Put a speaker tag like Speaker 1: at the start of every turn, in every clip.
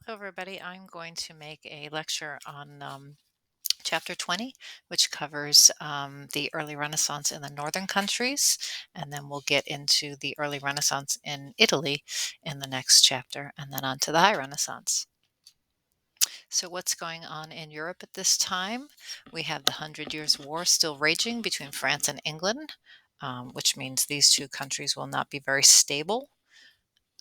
Speaker 1: Hello, everybody. I'm going to make a lecture on chapter 20, which covers the early Renaissance in the northern countries, and then we'll get into the early Renaissance in Italy in the next chapter, and then on to the High Renaissance. So, what's going on in Europe at this time? We have the Hundred Years' War still raging between France and England, which means these two countries will not be very stable.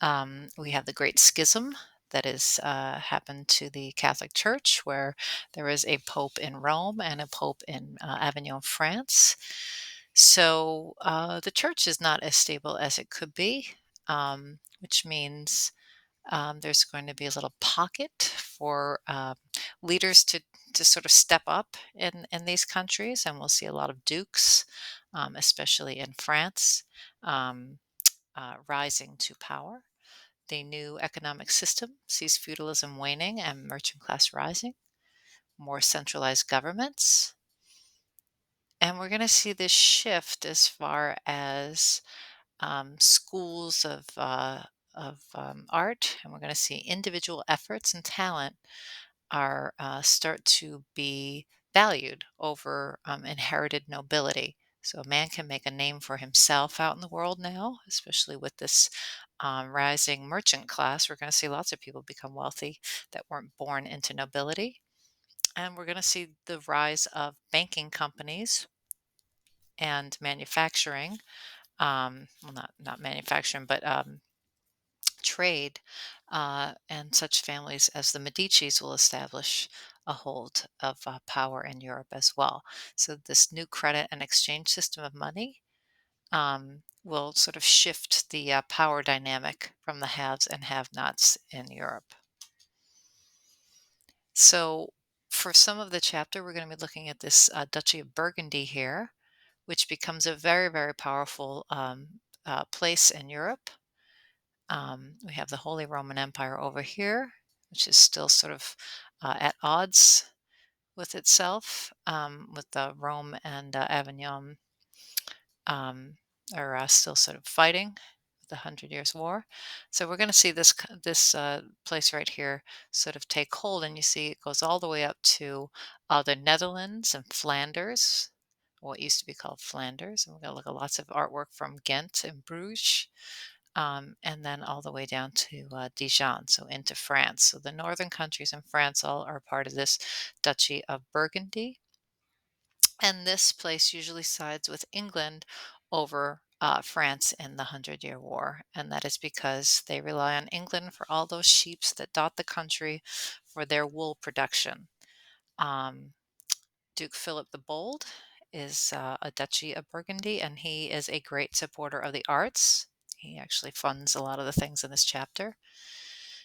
Speaker 1: We have the Great Schism that has happened to the Catholic Church, where there is a pope in Rome and a pope in Avignon, France. So the church is not as stable as it could be, which means there's going to be a little pocket for leaders to sort of step up in these countries, and we'll see a lot of dukes, especially in France, um, rising to power. The new economic system sees feudalism waning and merchant class rising, more centralized governments. And we're going to see this shift as far as schools of art, and we're going to see individual efforts and talent are start to be valued over inherited nobility. So a man can make a name for himself out in the world now, especially with this rising merchant class. We're going to see lots of people become wealthy that weren't born into nobility. And we're going to see the rise of banking companies and manufacturing. Well, not manufacturing, but trade, and such families as the Medicis will establish a hold of power in Europe as well. So, this new credit and exchange system of money will sort of shift the power dynamic from the haves and have nots in Europe. So, for some of the chapter, we're going to be looking at this Duchy of Burgundy here, which becomes a very, very powerful place in Europe. We have the Holy Roman Empire over here, which is still sort of at odds with itself, with the Rome and Avignon um, are still sort of fighting the Hundred Years' War. So we're going to see this place right here sort of take hold, and you see it goes all the way up to the Netherlands and Flanders, what used to be called Flanders. And we're going to look at lots of artwork from Ghent and Bruges, and then all the way down to Dijon, so into France. So the northern countries in France all are part of this Duchy of Burgundy. And this place usually sides with England over France in the Hundred Year War. And that is because they rely on England for all those sheep that dot the country for their wool production. Um, Duke Philip the Bold is a Duchy of Burgundy, and he is a great supporter of the arts. He actually funds a lot of the things in this chapter.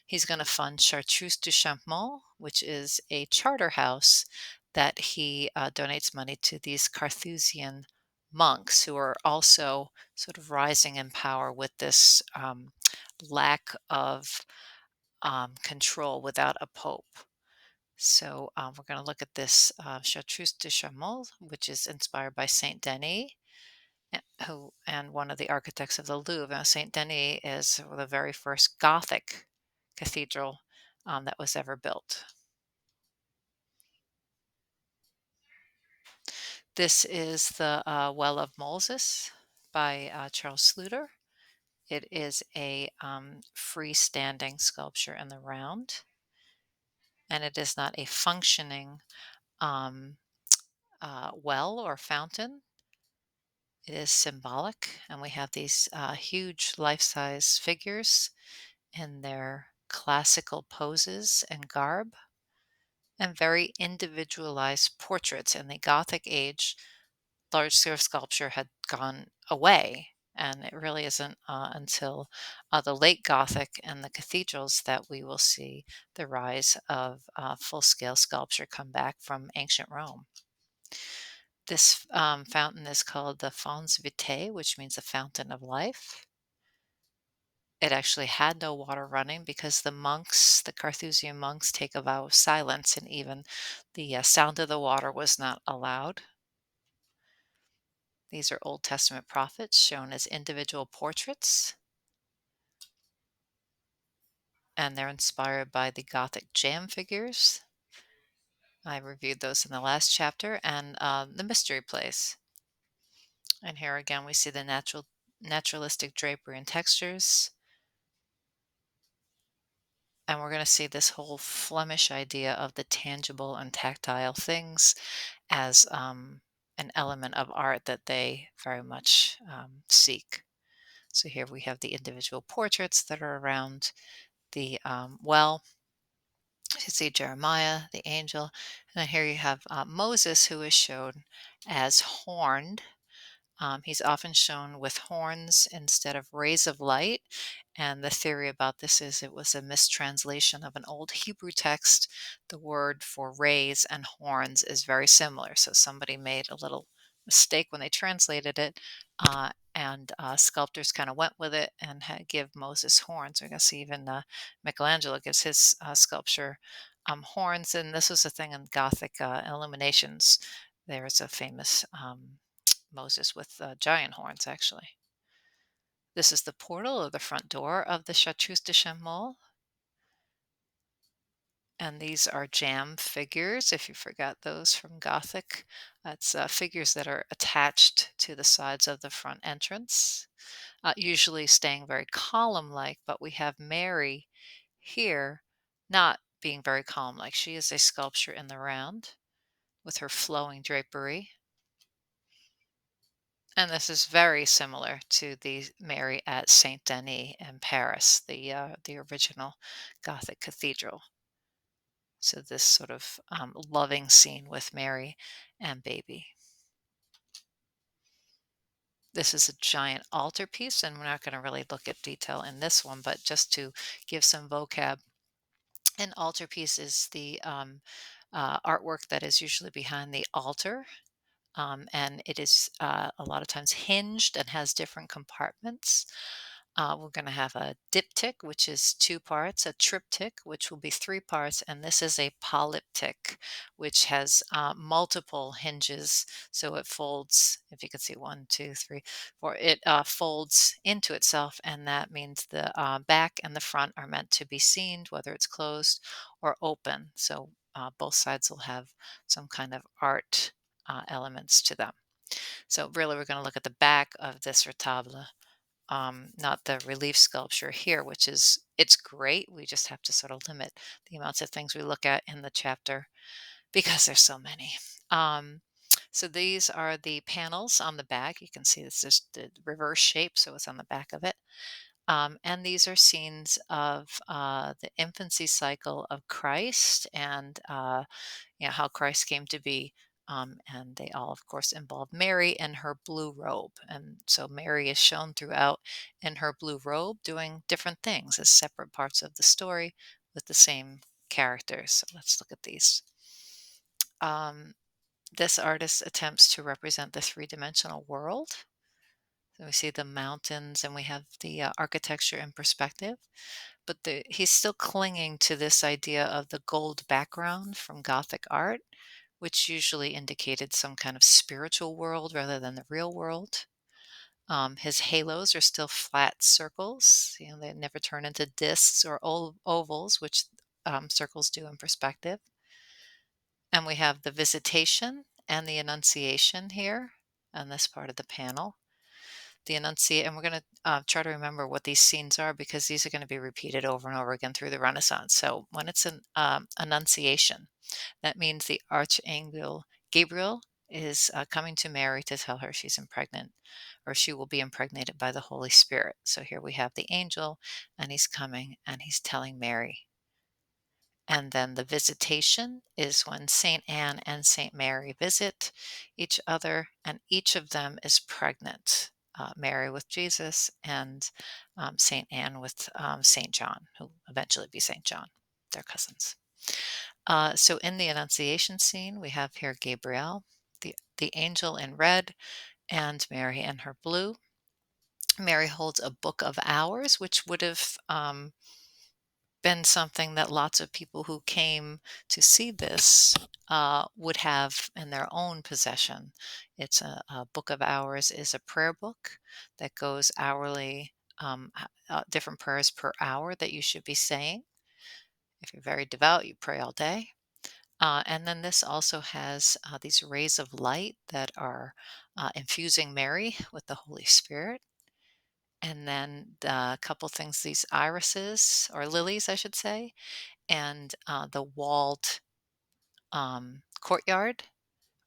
Speaker 1: He's going to fund Chartreuse du Champmont, which is a charter house that he donates money to these Carthusian monks who are also sort of rising in power with this lack of control without a pope. So we're going to look at this Chartreuse de Chaumont, which is inspired by Saint Denis, who and one of the architects of the Louvre. Now, Saint Denis is the very first Gothic cathedral that was ever built. This is the Well of Moses by Charles Sluter. It is a freestanding sculpture in the round, and it is not a functioning um, well or fountain. It is symbolic, and we have these huge life-size figures in their classical poses and garb, and very individualized portraits. In the Gothic age, large scale sculpture had gone away, and it really isn't until the late Gothic and the cathedrals that we will see the rise of full scale sculpture come back from ancient Rome. This fountain is called the Fons Vitae, which means the fountain of life. It actually had no water running because the monks, the Carthusian monks, take a vow of silence, and even the sound of the water was not allowed. These are Old Testament prophets shown as individual portraits. and they're inspired by the Gothic jam figures. I reviewed those in the last chapter, and the mystery plays. And here again, we see the naturalistic drapery and textures. And we're going to see this whole Flemish idea of the tangible and tactile things as an element of art that they very much seek. So here we have the individual portraits that are around the well. You see Jeremiah, the angel, and then here you have Moses, who is shown as horned. He's often shown with horns instead of rays of light. And the theory about this is it was a mistranslation of an old Hebrew text. The word for rays and horns is very similar. So somebody made a little mistake when they translated it. And sculptors kind of went with it and give Moses horns. I guess even Michelangelo gives his sculpture horns. And this was a thing in Gothic illuminations. There's a famous Moses with giant horns, actually. This is the portal or the front door of the Chartreuse de Chameau. And these are jam figures, if you forgot those from Gothic. That's figures that are attached to the sides of the front entrance, usually staying very column-like, but we have Mary here not being very column-like. She is a sculpture in the round with her flowing drapery. And this is very similar to the Mary at Saint Denis in Paris, the original Gothic cathedral. So this sort of loving scene with Mary and baby. This is a giant altarpiece, and we're not going to really look at detail in this one, but just to give some vocab, an altarpiece is the artwork that is usually behind the altar. And it is a lot of times hinged and has different compartments. We're going to have a diptych, which is two parts, a triptych, which will be three parts, and this is a polyptych, which has multiple hinges. So it folds, if you can see one, two, three, four, it folds into itself, and that means the back and the front are meant to be seen, whether it's closed or open. So both sides will have some kind of art elements to them. So really, we're going to look at the back of this retable, not the relief sculpture here, which is, it's great. We just have to sort of limit the amounts of things we look at in the chapter because there's so many. So these are the panels on the back. You can see this is the reverse shape, so it's on the back of it. And these are scenes of the infancy cycle of Christ and how Christ came to be. And they all, of course, involve Mary and her blue robe. And so Mary is shown throughout in her blue robe doing different things as separate parts of the story with the same characters. So let's look at these. Um, this artist attempts to represent the three-dimensional world. So we see the mountains and we have the architecture in perspective, but he's still clinging to this idea of the gold background from Gothic art, which usually indicated some kind of spiritual world rather than the real world. His halos are still flat circles. They never turn into discs or ovals, which circles do in perspective. And we have the Visitation and the Annunciation here on this part of the panel. The Annunciate, and we're going to try to remember what these scenes are because these are going to be repeated over and over again through the Renaissance. So when it's an Annunciation, that means the Archangel Gabriel is coming to Mary to tell her she's impregnant or she will be impregnated by the Holy Spirit. So here we have the angel and he's coming and he's telling Mary. And then the Visitation is when St. Anne and St. Mary visit each other, and each of them is pregnant. Mary with Jesus and St. Anne with St. John, who will eventually be St. John. They're cousins. So in the Annunciation scene, we have here Gabriel, the angel in red, and Mary in her blue. Mary holds a book of hours, which would have been something that lots of people who came to see this would have in their own possession. It's a book of hours is a prayer book that goes hourly, different prayers per hour that you should be saying. If you're very devout, you pray all day. And then this also has these rays of light that are infusing Mary with the Holy Spirit. And then a couple things, these irises or lilies, I should say, and the walled courtyard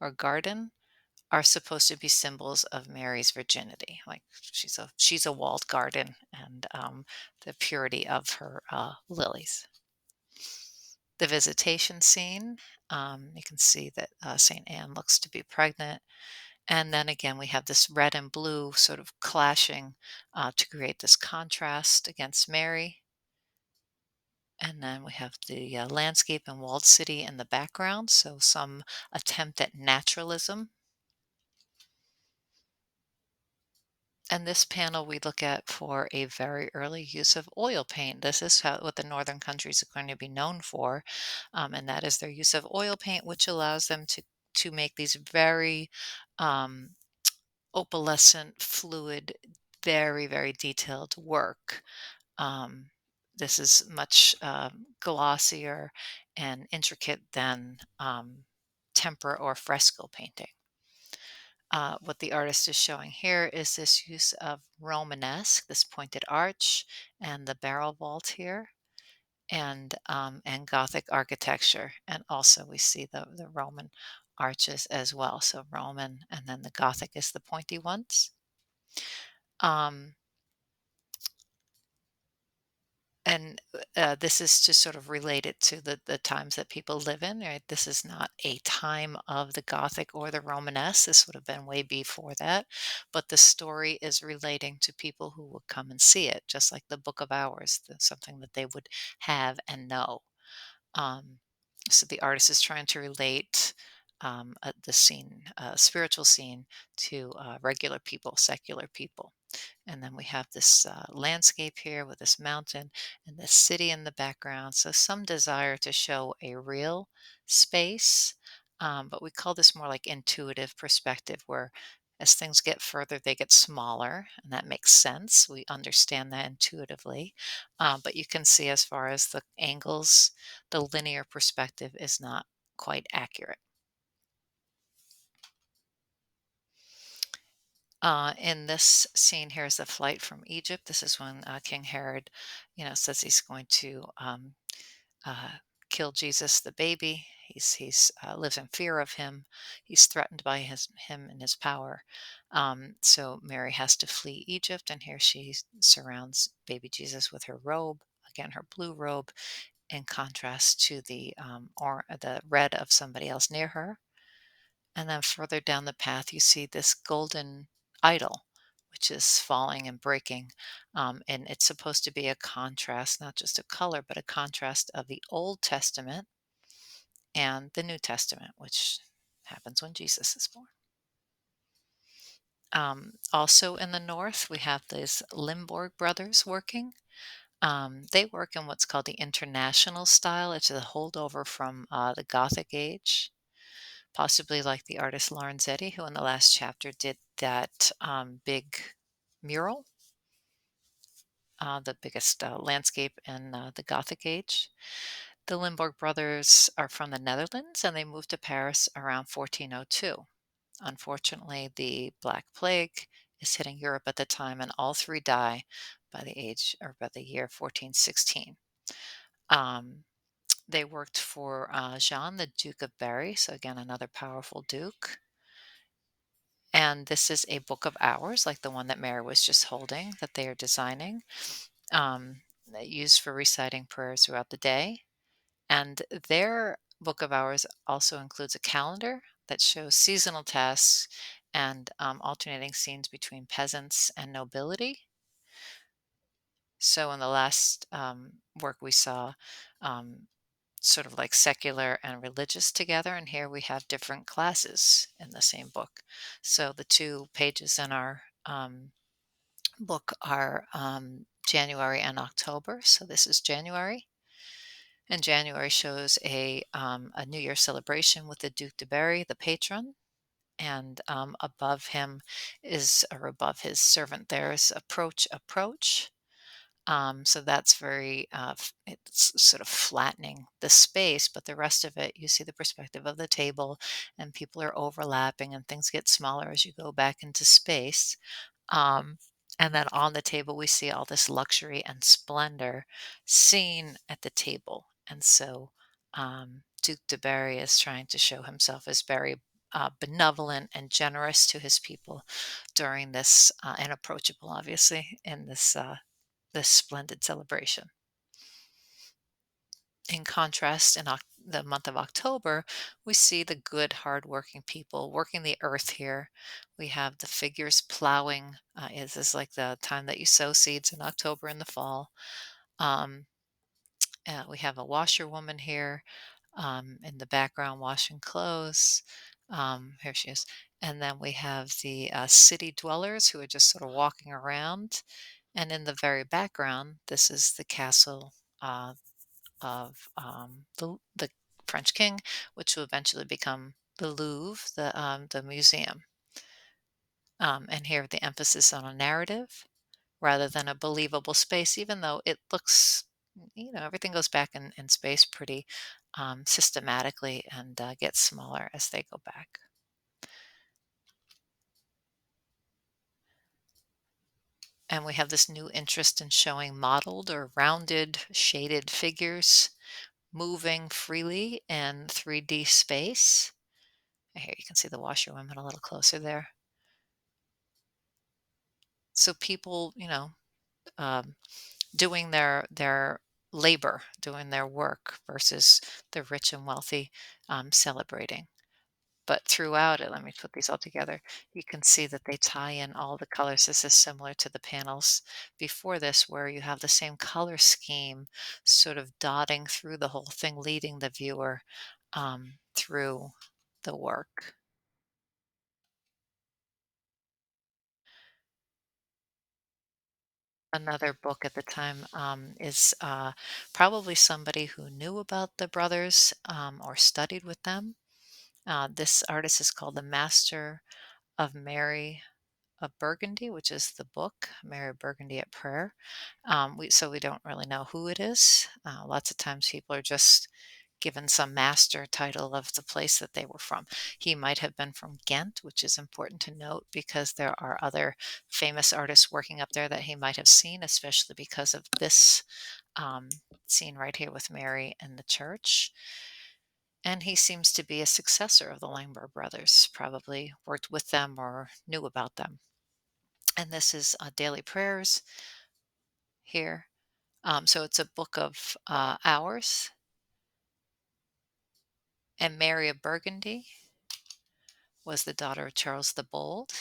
Speaker 1: or garden are supposed to be symbols of Mary's virginity. Like she's a walled garden, and the purity of her lilies. The visitation scene, you can see that Saint Anne looks to be pregnant. And then again, we have this red and blue sort of clashing to create this contrast against Mary. And then we have the landscape and walled city in the background, so some attempt at naturalism. And this panel we look at for a very early use of oil paint. This is what the northern countries are going to be known for, and that is their use of oil paint, which allows them to make these very um, opalescent, fluid, very, very detailed work. Um, this is much glossier and intricate than tempera or fresco painting. What the artist is showing here is this use of Romanesque, this pointed arch, and the barrel vault here, and Gothic architecture. And also we see the Roman arches as well. So Roman, and then the Gothic is the pointy ones. Um, and this is to sort of relate it to the times that people live in, right? This is not a time of the Gothic or the Romanesque. This would have been way before that. But the story is relating to people who would come and see it, just like the Book of Hours, something that they would have and know. Um, so the artist is trying to relate the scene, spiritual scene, to regular people, secular people. And then we have this landscape here with this mountain and this city in the background. So some desire to show a real space, but we call this more like intuitive perspective, where as things get further, they get smaller, and that makes sense. We understand that intuitively. But you can see as far as the angles, the linear perspective is not quite accurate. In this scene here is the flight from Egypt. This is when King Herod, says he's going to uh, kill Jesus, the baby. He's lives in fear of him. He's threatened by him and his power. So Mary has to flee Egypt, and here she surrounds baby Jesus with her robe. Again, her blue robe, in contrast to the red of somebody else near her. And then further down the path, you see this golden idol, which is falling and breaking. And it's supposed to be a contrast, not just of color, but a contrast of the Old Testament and the New Testament, which happens when Jesus is born. Also in the north, we have these Limborg brothers working. They work in what's called the International style. It's a holdover from the Gothic age, possibly like the artist Lorenzetti, who in the last chapter did that big mural, the biggest landscape in the Gothic age. The Limburg brothers are from the Netherlands, and they moved to Paris around 1402. Unfortunately, the Black Plague is hitting Europe at the time, and all three die by the year 1416. Um, they worked for Jean, the Duke of Berry, so again, another powerful duke. And this is a book of hours, like the one that Mary was just holding, that they are designing, used for reciting prayers throughout the day. And their book of hours also includes a calendar that shows seasonal tasks and alternating scenes between peasants and nobility. So in the last work we saw, um, sort of like secular and religious together, and here we have different classes in the same book. So the two pages in our book are January and October. So this is January, and January shows a New Year celebration with the Duc de Berry, the patron, and above him is, or above his servant there is approach, approach. So that's very, it's sort of flattening the space, but the rest of it, you see the perspective of the table, and people are overlapping, and things get smaller as you go back into space. Um, and then on the table, we see all this luxury and splendor seen at the table. And so Duke de Berry is trying to show himself as very benevolent and generous to his people during this, and approachable, obviously, in this splendid celebration. In contrast, in the month of October, we see the good, hardworking people working the earth here. We have the figures plowing. Is like the time that you sow seeds in October in the fall. Um, we have a washerwoman here in the background washing clothes. Here she is. And then we have the city dwellers who are just sort of walking around. And in the very background, this is the castle of the French king, which will eventually become the Louvre, the museum. And here the emphasis on a narrative rather than a believable space, even though it looks, everything goes back in space pretty systematically and gets smaller as they go back. And we have this new interest in showing modeled or rounded, shaded figures moving freely in 3D space. Here you can see the washerwomen a little closer there. So people, um, doing their labor, doing their work versus the rich and wealthy celebrating. But throughout it, let me put these all together. You can see that they tie in all the colors. This is similar to the panels before this, where you have the same color scheme sort of dotting through the whole thing, leading the viewer through the work. Another book at the time is probably somebody who knew about the brothers or studied with them. This artist is called the Master of Mary of Burgundy, which is the book, Mary of Burgundy at Prayer. So we don't really know who it is. Lots of times people are just given some master title of the place that they were from. He might have been from Ghent, which is important to note because there are other famous artists working up there that he might have seen, especially because of this um, scene right here with Mary in the church. And he seems to be a successor of the Langber brothers, probably worked with them or knew about them. And this is Daily Prayers here. So it's a book of hours. And Mary of Burgundy was the daughter of Charles the Bold.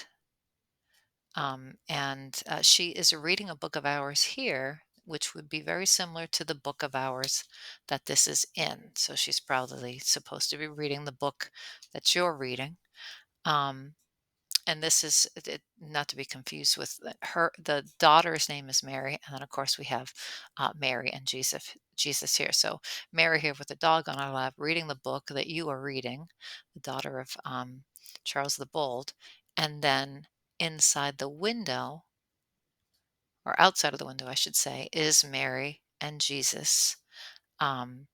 Speaker 1: And she is reading a book of hours here, which would be very similar to the book of hours that this is in. So she's probably supposed to be reading the book that you're reading. Um, and this is not to be confused with the daughter's name is Mary, and then of course we have Mary and Jesus here. So Mary here with the dog on our lap reading the book that you are reading, the daughter of Charles the Bold. And then inside the window, or outside of the window I should say, is Mary and Jesus. um,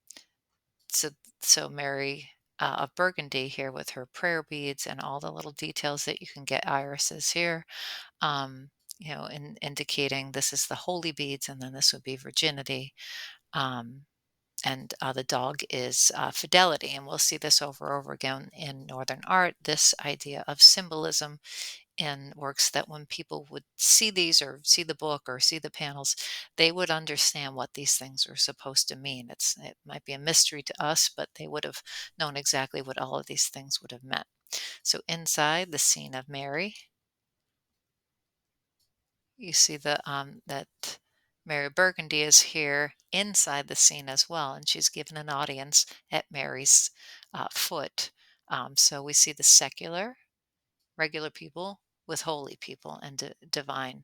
Speaker 1: so Mary of Burgundy here with her prayer beads and all the little details that you can get, irises here, indicating this is the holy beads, and then this would be virginity. Um, and the dog is fidelity. And we'll see this over and over again in Northern art, this idea of symbolism in works, that when people would see these or see the book or see the panels, they would understand what these things are supposed to mean. It might be a mystery to us, but they would have known exactly what all of these things would have meant. So inside the scene of Mary, you see that Mary Burgundy is here inside the scene as well, and she's given an audience at Mary's foot. So we see the secular, regular people with holy people and divine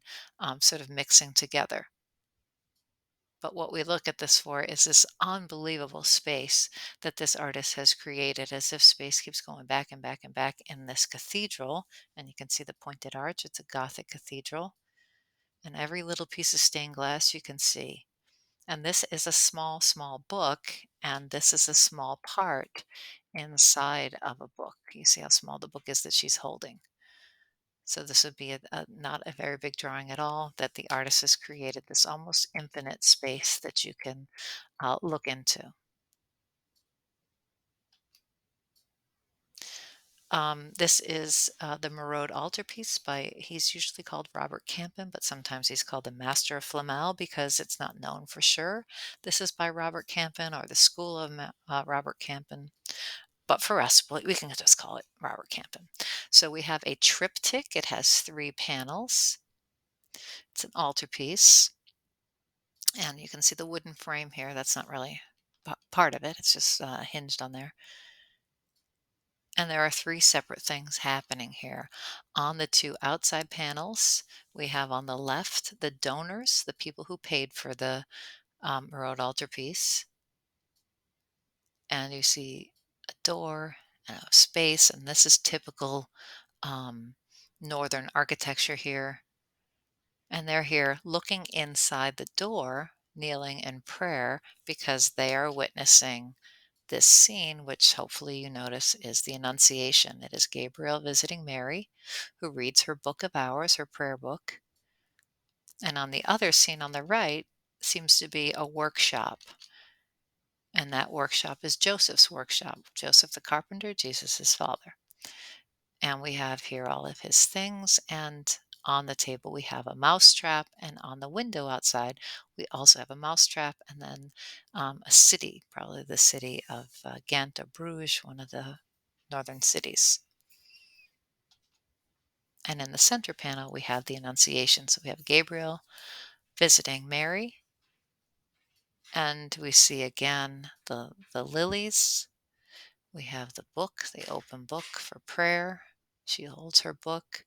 Speaker 1: sort of mixing together. But what we look at this for is this unbelievable space that this artist has created, as if space keeps going back and back and back in this cathedral. And you can see the pointed arch, it's a Gothic cathedral. and every little piece of stained glass you can see. And this is a small, small book, and this is a small part inside of a book. You see how small the book is that she's holding. So this would be not a very big drawing at all, that the artist has created this almost infinite space that you can look into. This is the Marode altarpiece by, he's usually called Robert Campin, but sometimes he's called the Master of Flamel because it's not known for sure. This is by Robert Campin or the School of Robert Campin. But for us, we can just call it Robert Campin. So we have a triptych. It has 3 panels. It's an altarpiece. And you can see the wooden frame here. That's not really part of it. It's just hinged on there. And there are 3 separate things happening here. On the 2 outside panels, we have on the left the donors, the people who paid for the Marode altarpiece. And you see a door and a space, and this is typical um, northern architecture here. And they're here looking inside the door, kneeling in prayer, because they are witnessing this scene, which hopefully you notice is the Annunciation. It is Gabriel visiting Mary, who reads her book of hours, her prayer book. And on the other scene on the right seems to be a workshop. And that workshop is Joseph's workshop. Joseph the carpenter, Jesus his father. And we have here all of his things. And on the table, we have a mousetrap. And on the window outside, we also have a mousetrap. And then a city, probably the city of Ghent or Bruges, one of the northern cities. And in the center panel, we have the Annunciation. So we have Gabriel visiting Mary. And we see again the lilies. We have the book, the open book for prayer. She holds her book.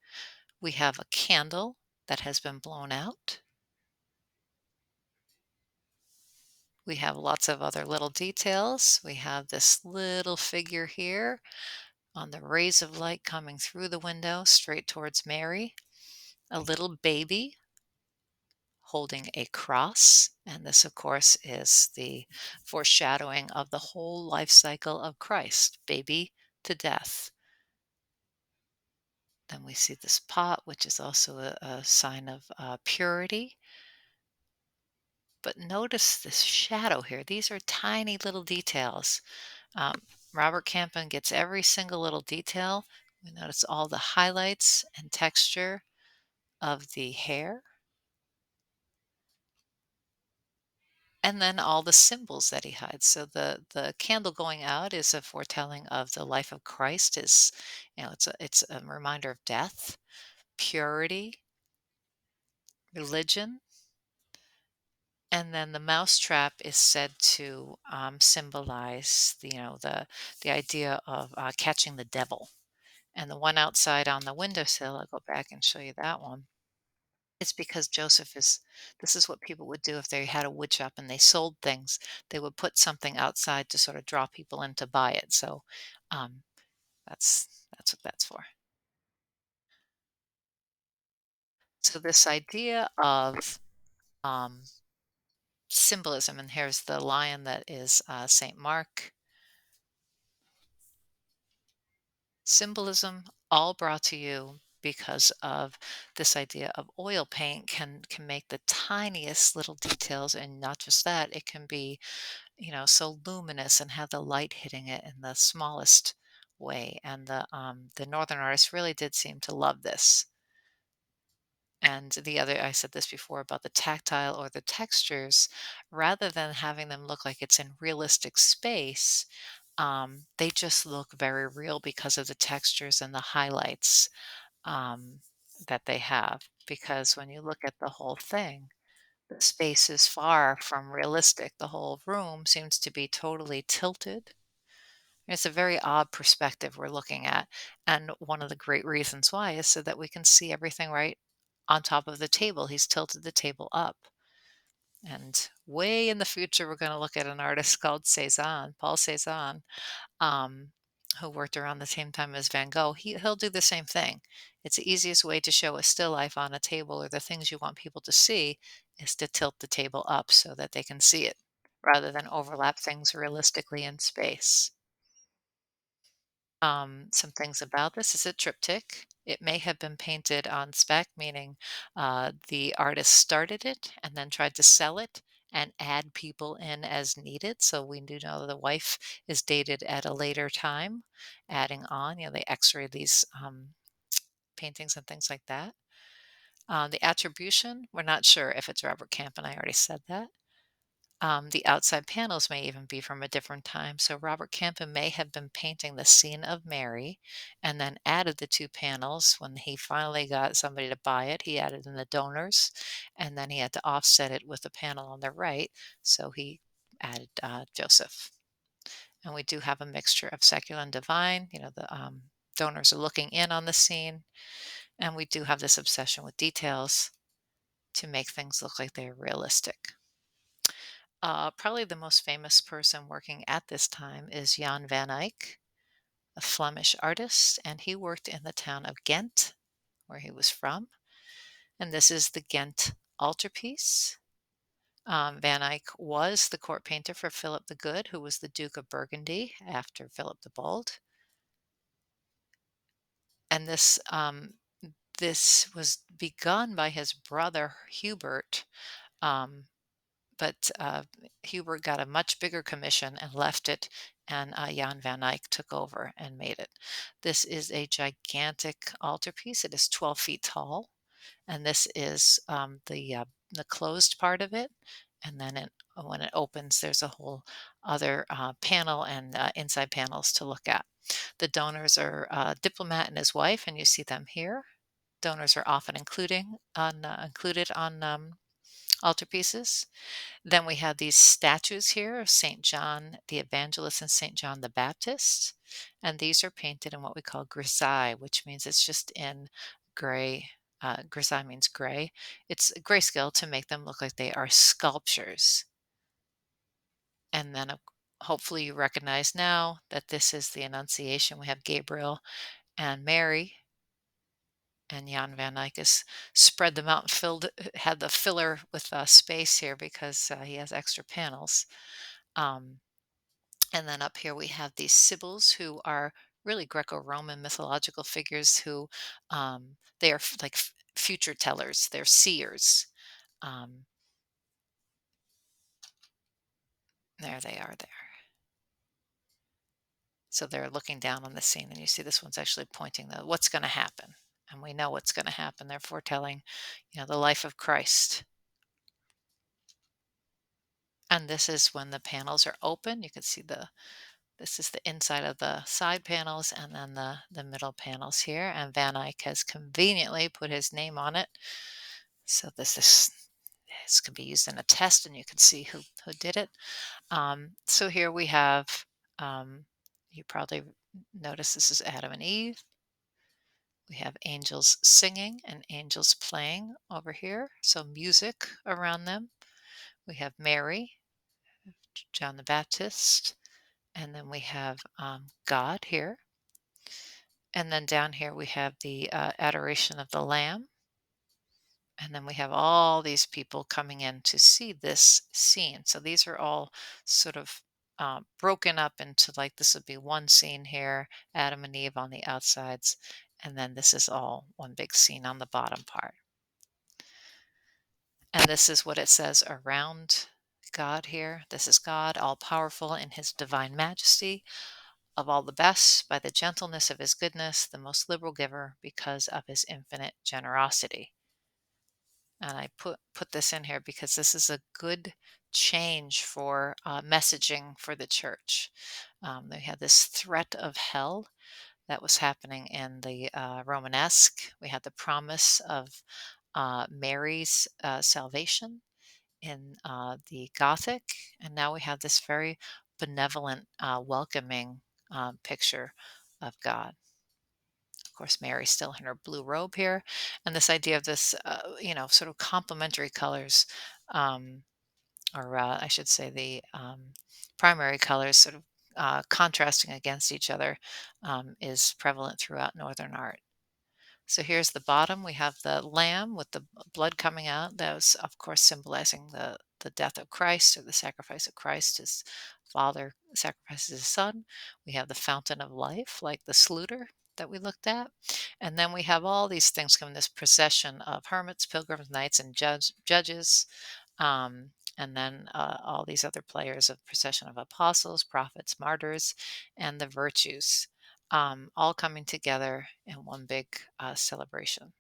Speaker 1: We have a candle that has been blown out. We have lots of other little details. We have this little figure here on the rays of light coming through the window straight towards Mary. A little baby holding a cross. And this, of course, is the foreshadowing of the whole life cycle of Christ, baby to death. Then we see this pot, which is also a sign of purity. But notice this shadow here. These are tiny little details. Um, Robert Campin gets every single little detail. We notice all the highlights and texture of the hair, and then all the symbols that he hides. So the candle going out is a foretelling of the life of Christ. Is, it's a reminder of death, purity, religion. And then the mousetrap is said to symbolize the idea of catching the devil. And the one outside on the windowsill, I'll go back and show you that one. It's because this is what people would do if they had a wood shop and they sold things. They would put something outside to sort of draw people in to buy it. So um, that's what that's for. So this idea of um, symbolism, and here's the lion that is Saint Mark. Symbolism all brought to you because of this idea of oil paint can make the tiniest little details, and not just that, it can be, so luminous and have the light hitting it in the smallest way. And the northern artists really did seem to love this. And the other, I said this before about the tactile or the textures, rather than having them look like it's in realistic space, they just look very real because of the textures and the highlights um, that they have. Because when you look at the whole thing, the space is far from realistic. The whole room seems to be totally tilted. It's a very odd perspective we're looking at. And one of the great reasons why is so that we can see everything right on top of the table. He's tilted the table up. And way in the future, we're going to look at an artist called Cezanne, Paul Cezanne. Um, who worked around the same time as Van Gogh, he'll do the same thing. It's the easiest way to show a still life on a table or the things you want people to see is to tilt the table up so that they can see it rather than overlap things realistically in space. Some things about this is a triptych. It may have been painted on spec, meaning the artist started it and then tried to sell it and add people in as needed. So we do know the wife is dated at a later time, adding on. They X-ray these paintings and things like that. The attribution, we're not sure if it's Robert Camp, and I already said that. The outside panels may even be from a different time. So Robert Campion may have been painting the scene of Mary and then added the two panels. When he finally got somebody to buy it, he added in the donors and then he had to offset it with the panel on the right. So he added Joseph. And we do have a mixture of secular and divine. The donors are looking in on the scene. And we do have this obsession with details to make things look like they're realistic. Probably the most famous person working at this time is Jan van Eyck, a Flemish artist, and he worked in the town of Ghent, where he was from. And this is the Ghent altarpiece. Van Eyck was the court painter for Philip the Good, who was the Duke of Burgundy after Philip the Bold. And this was begun by his brother Hubert, um, but Hubert got a much bigger commission and left it, and Jan van Eyck took over and made it. This is a gigantic altarpiece. It is 12 feet tall, and this is the closed part of it. And then when it opens, there's a whole other panel and inside panels to look at. The donors are a diplomat and his wife, and you see them here. Donors are often included on altarpieces. Then we have these statues here of St. John the Evangelist and St. John the Baptist. And these are painted in what we call grisaille, which means it's just in gray. Grisaille means gray. It's grayscale to make them look like they are sculptures. And then hopefully you recognize now that this is the Annunciation. We have Gabriel and Mary. And Jan van Eyck has spread them out and had the filler with space here because he has extra panels. Um, and then up here we have these sibyls who are really Greco-Roman mythological figures who they are like future tellers. They're seers. Um, there they are there. So they're looking down on the scene, and you see this one's actually pointing the what's going to happen. And we know what's going to happen. They're foretelling, the life of Christ. And this is when the panels are open. You can see this is the inside of the side panels and then the middle panels here. And Van Eyck has conveniently put his name on it. So this can be used in a test and you can see who did it. So here we have, you probably notice this is Adam and Eve. We have angels singing and angels playing over here. So music around them. We have Mary, John the Baptist, and then we have God here. And then down here we have the adoration of the Lamb. And then we have all these people coming in to see this scene. So these are all sort of broken up into like this would be one scene here, Adam and Eve on the outsides. And then this is all one big scene on the bottom part. And this is what it says around God here. This is God, all powerful in his divine majesty, of all the best, by the gentleness of his goodness, the most liberal giver, because of his infinite generosity. And I put this in here because this is a good change for messaging for the church. They had this threat of hell that was happening in the Romanesque. We had the promise of Mary's salvation in the Gothic, and now we have this very benevolent, welcoming picture of God. Of course, Mary's still in her blue robe here, and this idea of this, sort of complementary colors, or I should say, the primary colors, sort of contrasting against each other is prevalent throughout Northern art. So here's the bottom. We have the lamb with the blood coming out. That was, of course, symbolizing the death of Christ or the sacrifice of Christ. His father sacrifices his son. We have the fountain of life, like the sluter that we looked at. And then we have all these things coming, this procession of hermits, pilgrims, knights, and judges. And then all these other players of procession of apostles, prophets, martyrs, and the virtues all coming together in one big celebration.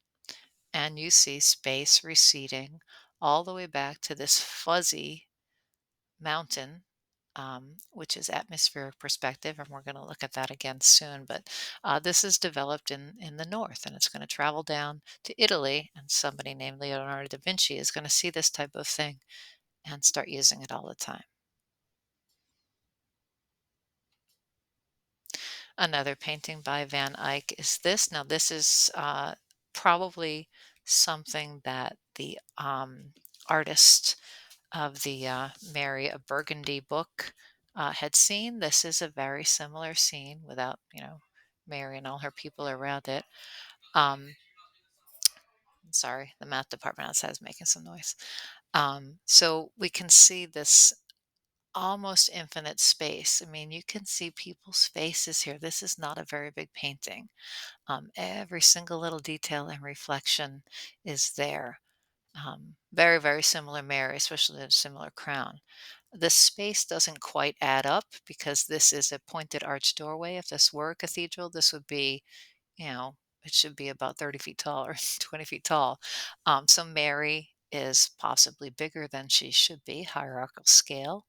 Speaker 1: And you see space receding all the way back to this fuzzy mountain, which is atmospheric perspective. And we're going to look at that again soon. But this is developed in the north, and it's going to travel down to Italy. And somebody named Leonardo da Vinci is going to see this type of thing and start using it all the time. Another painting by Van Eyck is this. Now, this is probably something that the artist of the Mary of Burgundy book had seen. This is a very similar scene without, Mary and all her people around it. Um, sorry, the math department outside is making some noise. So we can see this almost infinite space. I mean, you can see people's faces here. This is not a very big painting. Every single little detail and reflection is there. Very, very similar Mary, especially a similar crown. The space doesn't quite add up because this is a pointed arch doorway. If this were a cathedral, this would be, it should be about 30 feet tall or 20 feet tall. So Mary is possibly bigger than she should be, hierarchical scale.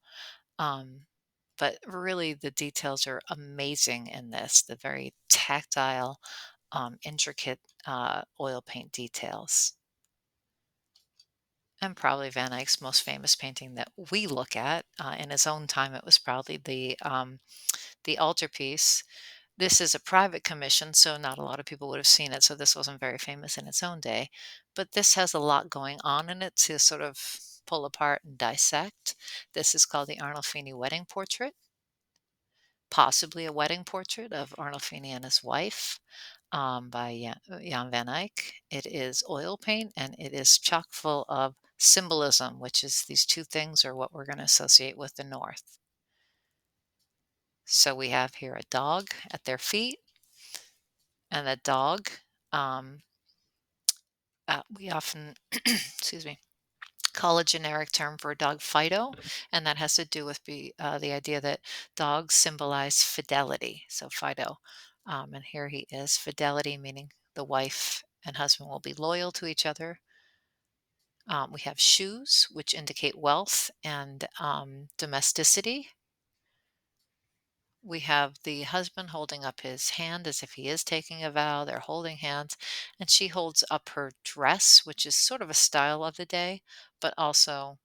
Speaker 1: Um, but really, the details are amazing in this, the very tactile, intricate oil paint details. And probably Van Eyck's most famous painting that we look at in his own time, it was probably the altarpiece. This is a private commission, so not a lot of people would have seen it. So this wasn't very famous in its own day. But this has a lot going on in it to sort of pull apart and dissect. This is called the Arnolfini wedding portrait, possibly a wedding portrait of Arnolfini and his wife by Jan van Eyck. It is oil paint and it is chock full of symbolism, which is these two things are what we're going to associate with the North. So we have here a dog at their feet, and the dog, um, we often, excuse me, call a generic term for a dog Fido, and that has to do with the idea that dogs symbolize fidelity. So Fido, and here he is, fidelity meaning the wife and husband will be loyal to each other. We have shoes, which indicate wealth and domesticity. We have the husband holding up his hand as if he is taking a vow. They're holding hands, and she holds up her dress, which is sort of a style of the day, but also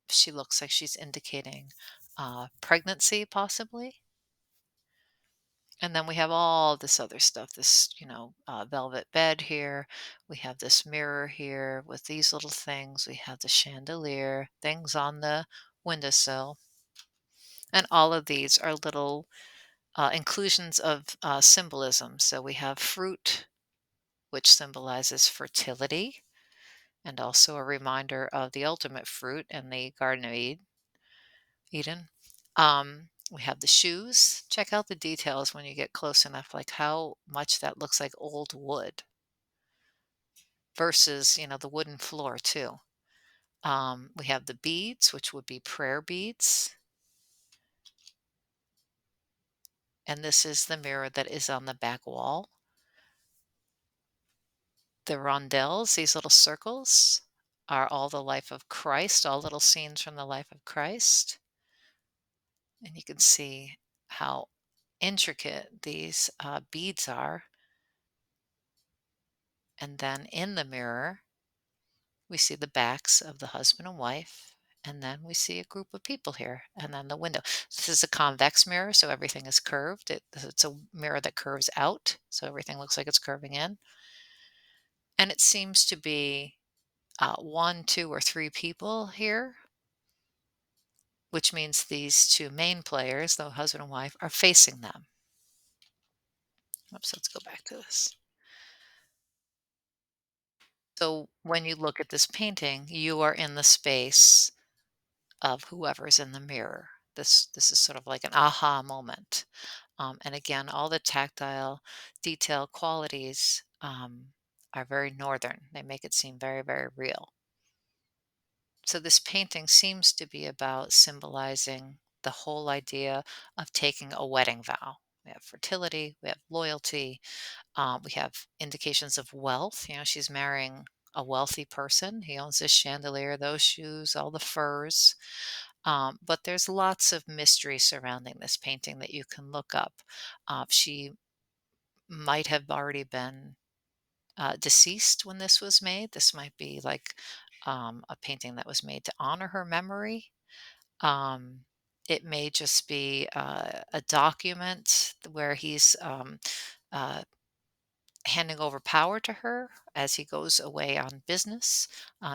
Speaker 1: she looks like she's indicating pregnancy, possibly. And then we have all this other stuff, this, velvet bed here. We have this mirror here with these little things. We have the chandelier, things on the windowsill. And all of these are little inclusions of symbolism. So we have fruit, which symbolizes fertility, and also a reminder of the ultimate fruit in the Garden of Eden. We have the shoes. Check out the details when you get close enough, like how much that looks like old wood versus, the wooden floor too. We have the beads, which would be prayer beads. And this is the mirror that is on the back wall. The rondelles, these little circles, are all the life of Christ, all little scenes from the life of Christ. And you can see how intricate these beads are. And then in the mirror, we see the backs of the husband and wife. And then we see a group of people here. And then the window. This is a convex mirror, so everything is curved. It's a mirror that curves out, so everything looks like it's curving in. And it seems to be one, two, or three people here. which means these two main players, the husband and wife, are facing them. Oops, let's go back to this. So when you look at this painting, you are in the space of whoever's in the mirror. This is sort of like an aha moment. And again, all the tactile detail qualities are very northern. They make it seem very, very real. So this painting seems to be about symbolizing the whole idea of taking a wedding vow. We have fertility, we have loyalty, we have indications of wealth. You know, she's marrying a wealthy person. He owns this chandelier, those shoes, all the furs. But there's lots of mystery surrounding this painting that you can look up. She might have already been deceased when this was made. This might be like a painting that was made to honor her memory. Um, it may just be a document where he's uh, handing over power to her as he goes away on business.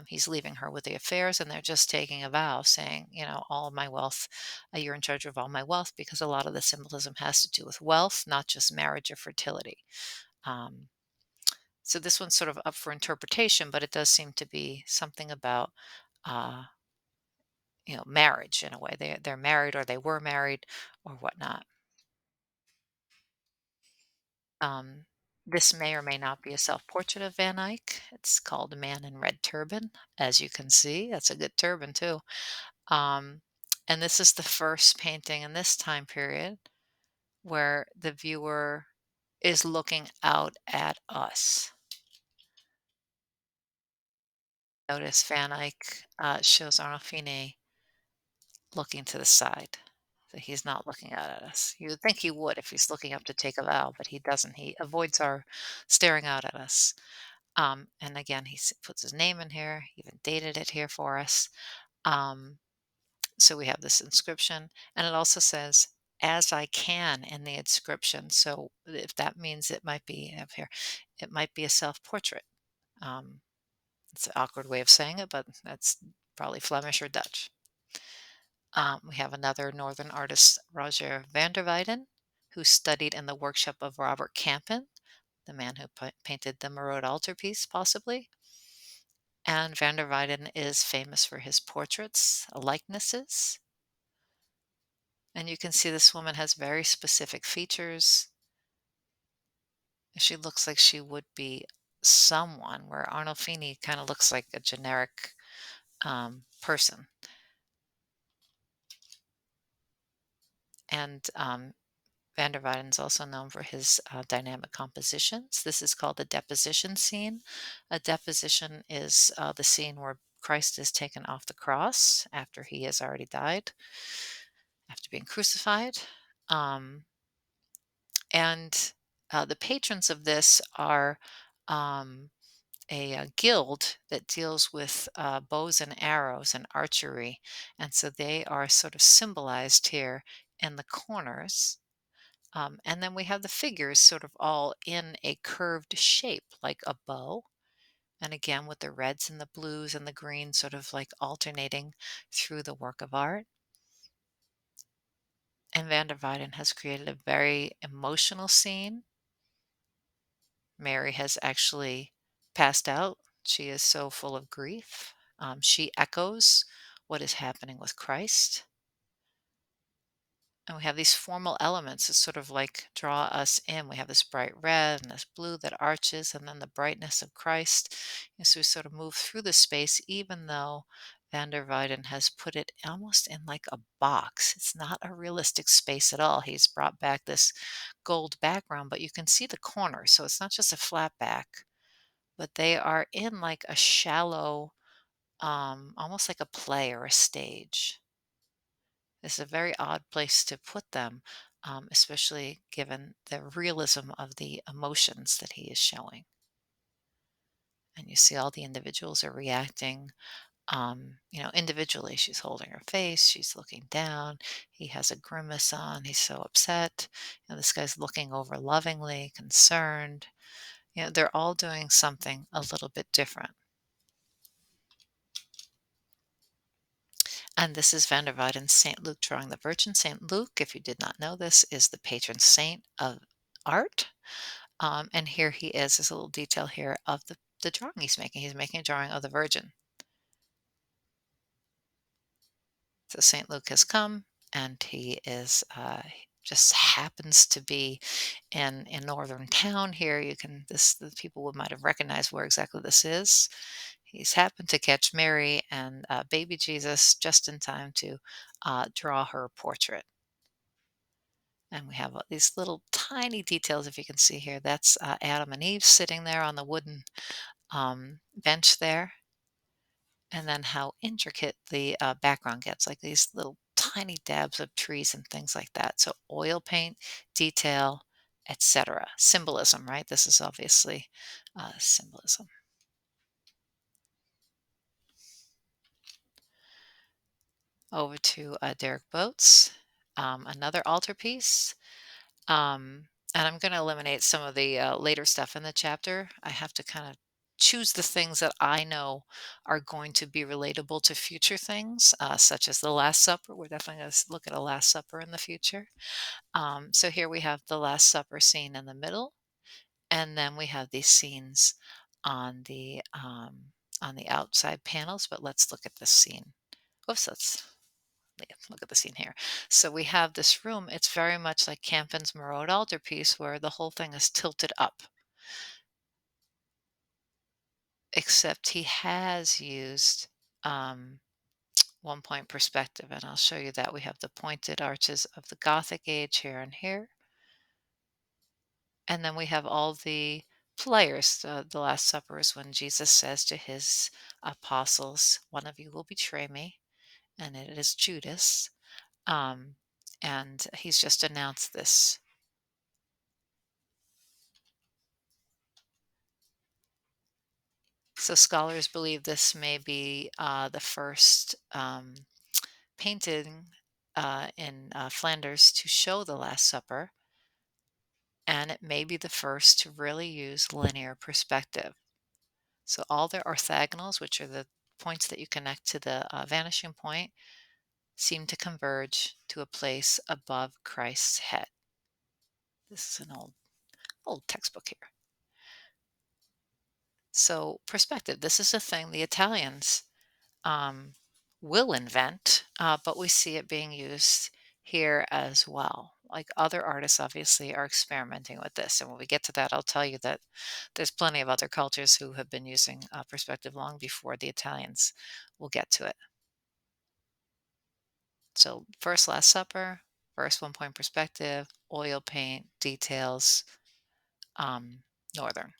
Speaker 1: He's leaving her with the affairs, and they're just taking a vow saying, you know, all of my wealth, you're in charge of all my wealth, because a lot of the symbolism has to do with wealth, not just marriage or fertility. Um, so this one's sort of up for interpretation, but it does seem to be something about, uh, marriage in a way. They're married, or they were married, or whatnot. Um, this may or may not be a self-portrait of Van Eyck. It's called Man in Red Turban, as you can see. That's a good turban too. Um, and this is the first painting in this time period where the viewer is looking out at us. Notice Van Eyck shows Arnolfini looking to the side. So he's not looking out at us. You would think he would if he's looking up to take a vow, but he doesn't. He avoids our staring out at us. And again, puts his name in here, he even dated it here for us. Um, so we have this inscription, and it also says, as I can in the inscription. So if that means it might be up here, it might be a self portrait. Um, it's an awkward way of saying it, but that's probably Flemish or Dutch. We have another northern artist, Roger van der Weyden, who studied in the workshop of Robert Campin, the man who painted the Marot altarpiece, possibly. And van der Weyden is famous for his portraits, likenesses. And you can see this woman has very specific features. She looks like she would be someone, where Arnolfini kind of looks like a generic person. And van der Weyden is also known for his dynamic compositions. This is called the deposition scene. A deposition is the scene where Christ is taken off the cross after he has already died, after being crucified. Um, and the patrons of this are um, a guild that deals with bows and arrows and archery. And so they are sort of symbolized here in the corners. And then we have the figures sort of all in a curved shape, like a bow. And again, with the reds and the blues and the greens sort of like alternating through the work of art. And Van der Weyden has created a very emotional scene. Mary has actually passed out. She is so full of grief. She echoes what is happening with Christ. And we have these formal elements that sort of like draw us in. We have this bright red and this blue that arches, and then the brightness of Christ. And so we sort of move through the space, even though Van der Weyden has put it almost in like a box. It's not a realistic space at all. He's brought back this gold background, but you can see the corners. So it's not just a flat back, but they are in like a shallow, almost like a play or a stage. It's a very odd place to put them, especially given the realism of the emotions that he is showing. And you see all the individuals are reacting, individually. She's holding her face, she's looking down, he has a grimace on, he's so upset. This guy's looking over lovingly, concerned. They're all doing something a little bit different. And this is Van der Weyden's St. Luke drawing the Virgin. St. Luke, if you did not know this, is the patron saint of art. And here he is. There's a little detail here of the drawing he's making. He's making a drawing of the Virgin. So St. Luke has come, and he is just happens to be in northern town here. You can this the people would might have recognized where exactly this is. He's happened to catch Mary and baby Jesus just in time to draw her portrait. And we have these little tiny details, if you can see here. That's Adam and Eve sitting there on the wooden bench there. And then how intricate the background gets, like these little tiny dabs of trees and things like that. So oil paint, detail, etc. Symbolism, right? This is obviously symbolism. Over to Derek Boats, another altarpiece. And I'm going to eliminate some of the later stuff in the chapter. I have to kind of choose the things that I know are going to be relatable to future things, such as the Last Supper. We're definitely going to look at a Last Supper in the future. So here we have the Last Supper scene in the middle, and then we have these scenes on the outside panels. But let's look at this scene. Oops, let's yeah, look at the scene here. So we have this room. It's very much like Campion's Maraude altarpiece, where the whole thing is tilted up, except he has used um, one point perspective. And I'll show you that. We have the pointed arches of the Gothic age here and here. And then we have all the players. The Last Supper is when Jesus says to his apostles, "One of you will betray me," and it is Judas. Um, and he's just announced this. So scholars believe this may be the first painting in Flanders to show the Last Supper, and it may be the first to really use linear perspective. So all their orthogonals, which are the points that you connect to the vanishing point, seem to converge to a place above Christ's head. This is an old textbook here. So perspective, this is a thing the Italians um, will invent, but we see it being used here as well. Like other artists, obviously, are experimenting with this. And when we get to that, I'll tell you that there's plenty of other cultures who have been using perspective long before the Italians. We'll get to it. So, first Last Supper, first one point perspective, oil paint, details, northern.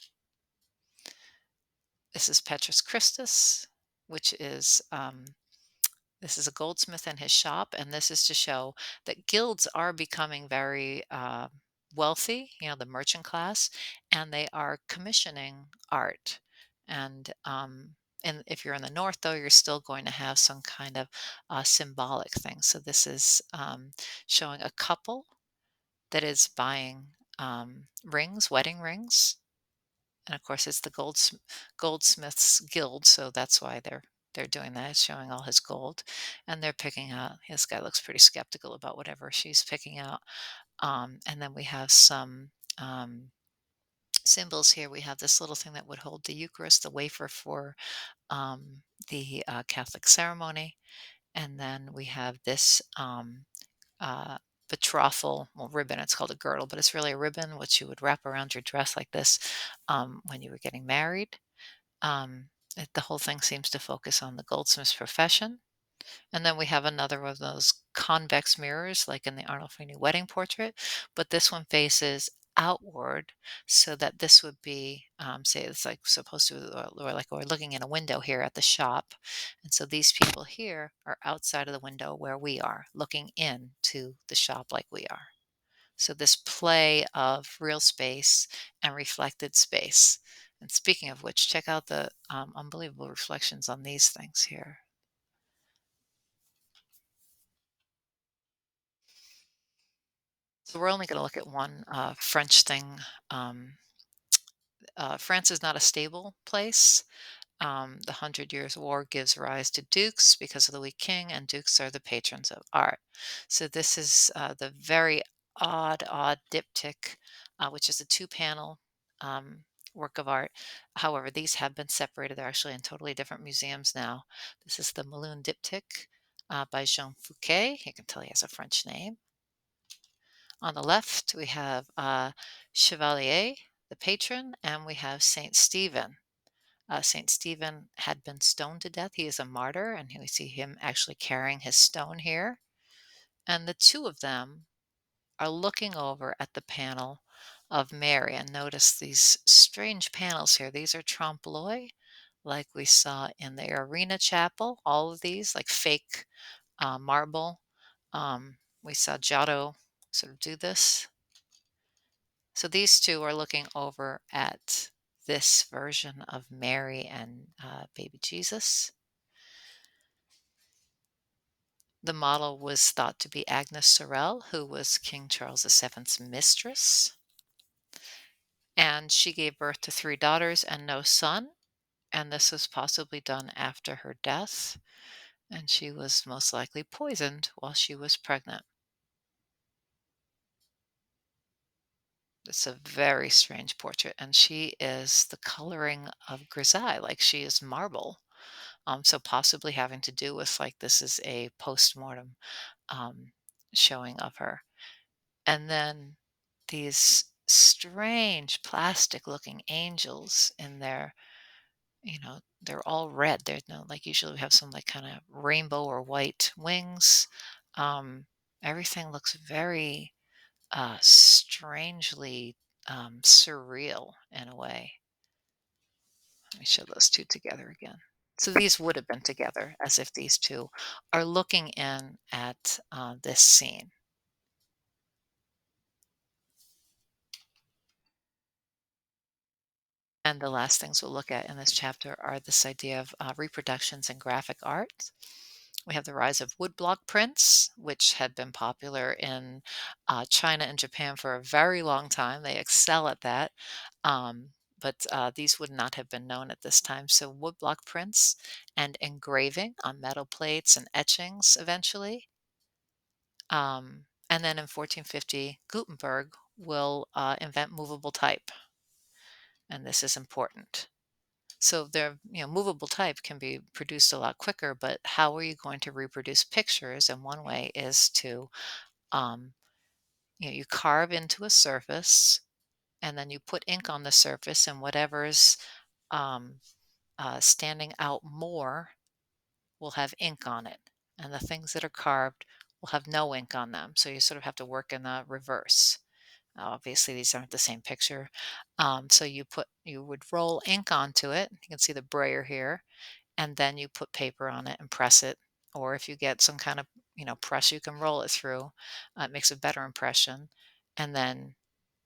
Speaker 1: This is Petrus Christus, which is this is a goldsmith in his shop, and this is to show that guilds are becoming very wealthy, the merchant class, and they are commissioning art. And if you're in the north, though, you're still going to have some kind of symbolic thing. So this is showing a couple that is buying rings, wedding rings, and of course it's the goldsmiths guild, so that's why they're doing that. It's showing all his gold, and they're picking out. This guy looks pretty skeptical about whatever she's picking out. And then we have some symbols here. We have this little thing that would hold the Eucharist, the wafer for the Catholic ceremony, and then we have this uh, betrothal, well, ribbon. It's called a girdle, but it's really a ribbon which you would wrap around your dress like this when you were getting married. The whole thing seems to focus on the goldsmith's profession. And then we have another of those convex mirrors, like in the Arnolfini wedding portrait, but this one faces outward, so that this would be, say, it's like supposed to, or like we're looking in a window here at the shop. And so these people here are outside of the window where we are, looking in to the shop like we are. So this play of real space and reflected space. And speaking of which, check out the unbelievable reflections on these things here. So we're only going to look at one French thing. Um, France is not a stable place. The Hundred Years' War gives rise to dukes because of the weak king, and dukes are the patrons of art. So this is the very odd diptych, which is a two-panel um, work of art. However, these have been separated. They're actually in totally different museums now. This is the Melun diptych by Jean Fouquet. You can tell he has a French name. On the left, we have Chevalier, the patron, and we have Saint Stephen. Saint Stephen had been stoned to death. He is a martyr, and we see him actually carrying his stone here. And the two of them are looking over at the panel of Mary. And notice these strange panels here. These are trompe l'oeil, like we saw in the Arena Chapel. All of these, like fake marble. We saw Giotto sort of do this. So these two are looking over at this version of Mary and baby Jesus. The model was thought to be Agnes Sorel, who was King Charles VII's mistress. And she gave birth to three daughters and no son. And this was possibly done after her death. And she was most likely poisoned while she was pregnant. It's a very strange portrait. And she is the coloring of grisaille, like she is marble. So possibly having to do with like this is a post-mortem um, showing of her. And then these strange plastic looking angels in their, they're all red. There's no, like usually we have some like kind of rainbow or white wings. Um, Everything looks very strangely surreal in a way. Let me show those two together again. So these would have been together as if these two are looking in at this scene. And the last things we'll look at in this chapter are this idea of reproductions in graphic art. We have the rise of woodblock prints, which had been popular in China and Japan for a very long time. They excel at that. But these would not have been known at this time. So, woodblock prints and engraving on metal plates and etchings eventually. And then in 1450, Gutenberg will invent movable type. And this is important. So movable type can be produced a lot quicker, but how are you going to reproduce pictures? And one way is to, um, you carve into a surface and then you put ink on the surface and whatever's um, standing out more will have ink on it. And the things that are carved will have no ink on them. So you sort of have to work in the reverse. Obviously, these aren't the same picture. So you would roll ink onto it. You can see the brayer here, and then you put paper on it and press it. Or if you get some kind of press you can roll it through, it makes a better impression. And then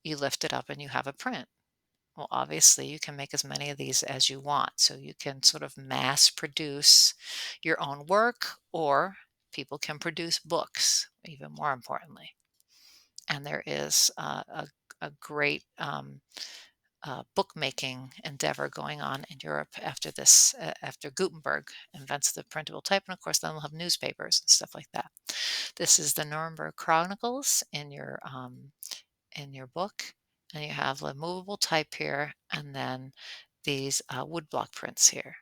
Speaker 1: you lift it up and you have a print. Well, obviously, you can make as many of these as you want. So you can sort of mass produce your own work, or people can produce books, even more importantly. And there is a great bookmaking endeavor going on in Europe after this, after Gutenberg invents the printable type. And of course, then we'll have newspapers and stuff like that. This is the Nuremberg Chronicles in your book. And you have the movable type here, and then these woodblock prints here.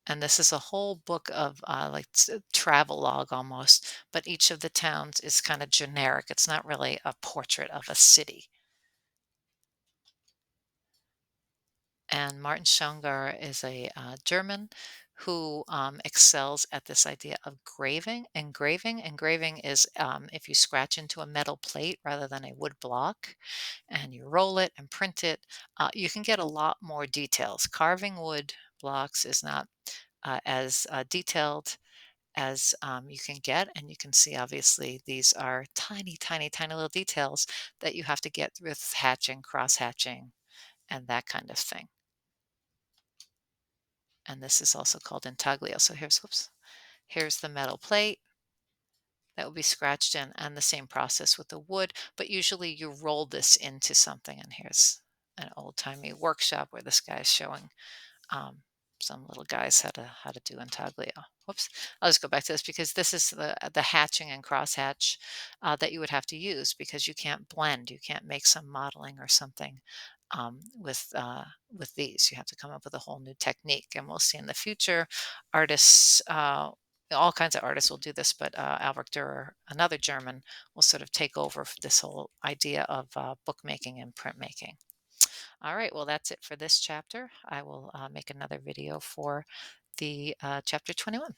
Speaker 1: And this is a whole book of travel log almost, but each of the towns is kind of generic. It's not really a portrait of a city. And Martin Schongar is a German who excels at this idea of graving. Engraving is if you scratch into a metal plate rather than a wood block and you roll it and print it, you can get a lot more details. Carving wood blocks is not as detailed as you can get. And you can see, obviously, these are tiny, tiny, tiny little details that you have to get with hatching, cross hatching, and that kind of thing. And this is also called intaglio. So here's the metal plate that will be scratched in, and the same process with the wood, but usually you roll this into something, and here's an old-timey workshop where this guy is showing um, some little guys how to do intaglio. Whoops. I'll just go back to this because this is the hatching and crosshatch that you would have to use because you can't blend. You can't make some modeling or something with these. You have to come up with a whole new technique. And we'll see in the future, artists. All kinds of artists will do this, but Albrecht Dürer, another German, will sort of take over this whole idea of bookmaking and printmaking. All right, well, that's it for this chapter. I will make another video for the chapter 21.